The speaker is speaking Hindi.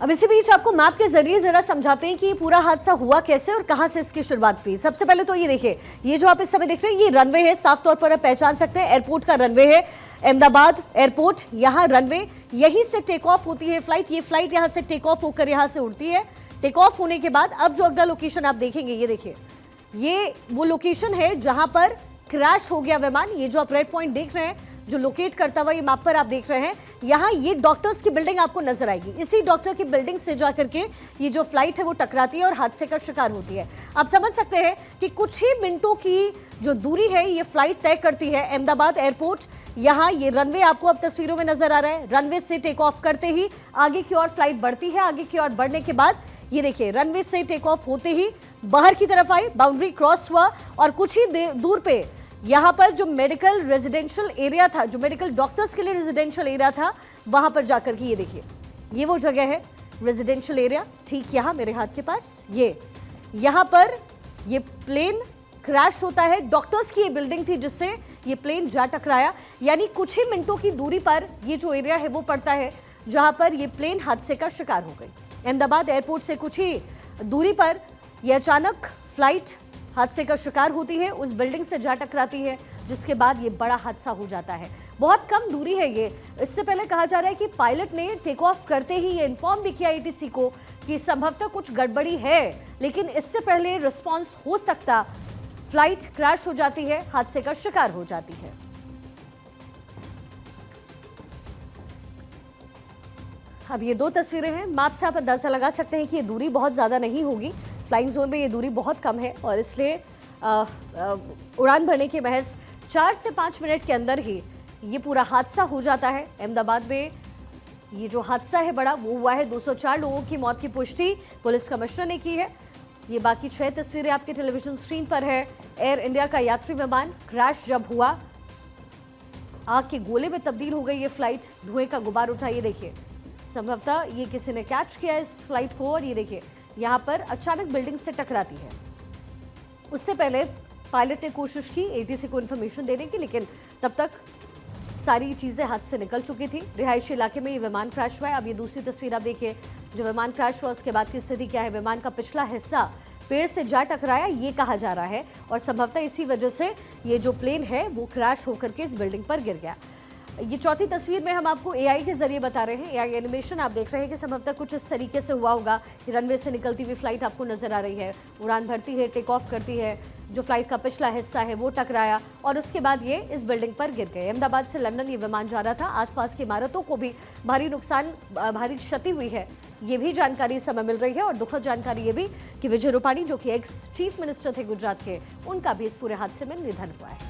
अब इसी बीच आपको मैप के जरिए जरा समझाते हैं कि पूरा हादसा हुआ कैसे और कहां से इसकी शुरुआत हुई। सबसे पहले तो ये देखिए, ये जो आप इस समय देख रहे हैं ये रनवे है, साफ तौर पर आप पहचान सकते हैं एयरपोर्ट का रनवे है, अहमदाबाद एयरपोर्ट। यहाँ रनवे, यहीं से टेक ऑफ होती है फ्लाइट। ये फ्लाइट यहाँ से टेक ऑफ होकर यहाँ से उड़ती है। टेक ऑफ होने के बाद अब जो अगला लोकेशन आप देखेंगे, ये देखिए, ये वो लोकेशन है जहां पर क्रैश हो गया विमान। ये जो आप रेड पॉइंट देख रहे हैं, जो लोकेट करता हुआ ये मैप पर आप देख रहे हैं, यहाँ ये डॉक्टर्स की बिल्डिंग आपको नजर आएगी। इसी डॉक्टर की बिल्डिंग से जाकर के ये जो फ्लाइट है वो टकराती है और हादसे का शिकार होती है। आप समझ सकते हैं कि कुछ ही मिनटों की जो दूरी है ये फ्लाइट तय करती है अहमदाबाद एयरपोर्ट। यहाँ ये रनवे आपको अब तस्वीरों में नजर आ रहा है। रनवे से टेक ऑफ करते ही आगे की ओर फ्लाइट बढ़ती है। आगे की ओर बढ़ने के बाद ये देखिए, रनवे से टेक ऑफ होते ही बाहर की तरफ आई, बाउंड्री क्रॉस हुआ और कुछ ही दूर पे यहाँ पर जो मेडिकल रेजिडेंशियल एरिया था, जो मेडिकल डॉक्टर्स के लिए रेजिडेंशियल एरिया था, वहां पर जाकर के ये देखिए, ये वो जगह है रेजिडेंशियल एरिया। ठीक यहाँ मेरे हाथ के पास ये, यहाँ पर ये प्लेन क्रैश होता है। डॉक्टर्स की ये बिल्डिंग थी जिससे ये प्लेन जा टकराया। यानी कुछ ही मिनटों की दूरी पर ये जो एरिया है वो पड़ता है जहां पर ये प्लेन हादसे का शिकार हो गई। अहमदाबाद एयरपोर्ट से कुछ ही दूरी पर यह अचानक फ्लाइट हादसे का शिकार होती है, उस बिल्डिंग से जा टकराती है, जिसके बाद ये बड़ा हादसा हो जाता है। बहुत कम दूरी है ये। इससे पहले कहा जा रहा है कि पायलट ने टेक ऑफ करते ही ये इन्फॉर्म भी किया एटीसी को कि संभवतः कुछ गड़बड़ी है, लेकिन इससे पहले रिस्पॉन्स हो सकता, फ्लाइट क्रैश हो जाती है, हादसे का शिकार हो जाती है। अब ये दो तस्वीरें हैं, मैप से आप अंदाजा लगा सकते हैं कि ये दूरी बहुत ज़्यादा नहीं होगी। फ्लाइंग जोन में ये दूरी बहुत कम है और इसलिए उड़ान भरने के महज 4 से 5 मिनट के अंदर ही ये पूरा हादसा हो जाता है। अहमदाबाद में ये जो हादसा है बड़ा वो हुआ है। 204 लोगों की मौत की पुष्टि पुलिस कमिश्नर ने की है। ये बाकी 6 तस्वीरें आपके टेलीविजन स्क्रीन पर है। एयर इंडिया का यात्री विमान क्रैश जब हुआ, आग के गोले में तब्दील हो गई ये फ्लाइट, धुएं का गुबार उठा। ये देखिए, संभवतः ये किसी ने कैच किया इस फ्लाइट को और ये देखिए यहाँ पर अचानक बिल्डिंग से टकराती है। उससे पहले पायलट ने कोशिश की एटीसी को इन्फॉर्मेशन देने की, लेकिन तब तक सारी चीज़ें हाथ से निकल चुकी थी। रिहायशी इलाके में ये विमान क्रैश हुआ है। अब ये दूसरी तस्वीर आप देखिए, जो विमान क्रैश हुआ उसके बाद की स्थिति क्या है। विमान का पिछला हिस्सा पेड़ से जा टकराया ये कहा जा रहा है और संभवतः इसी वजह से ये जो प्लेन है वो क्रैश होकर के इस बिल्डिंग पर गिर गया। ये चौथी तस्वीर में हम आपको एआई के जरिए बता रहे हैं। एआई एनिमेशन आप देख रहे हैं कि संभवतः कुछ इस तरीके से हुआ होगा। रनवे से निकलती हुई फ्लाइट आपको नजर आ रही है, उड़ान भरती है, टेक ऑफ करती है, जो फ्लाइट का पिछला हिस्सा है वो टकराया और उसके बाद ये इस बिल्डिंग पर गिर गए। अहमदाबाद से लंदन ये विमान जा रहा था। आसपास की इमारतों को भी भारी नुकसान, भारी क्षति हुई है, ये भी जानकारी इस समय मिल रही है। और दुखद जानकारी ये भी कि विजय रूपाणी, जो कि एक्स चीफ मिनिस्टर थे गुजरात के, उनका भी इस पूरे हादसे में निधन हुआ है।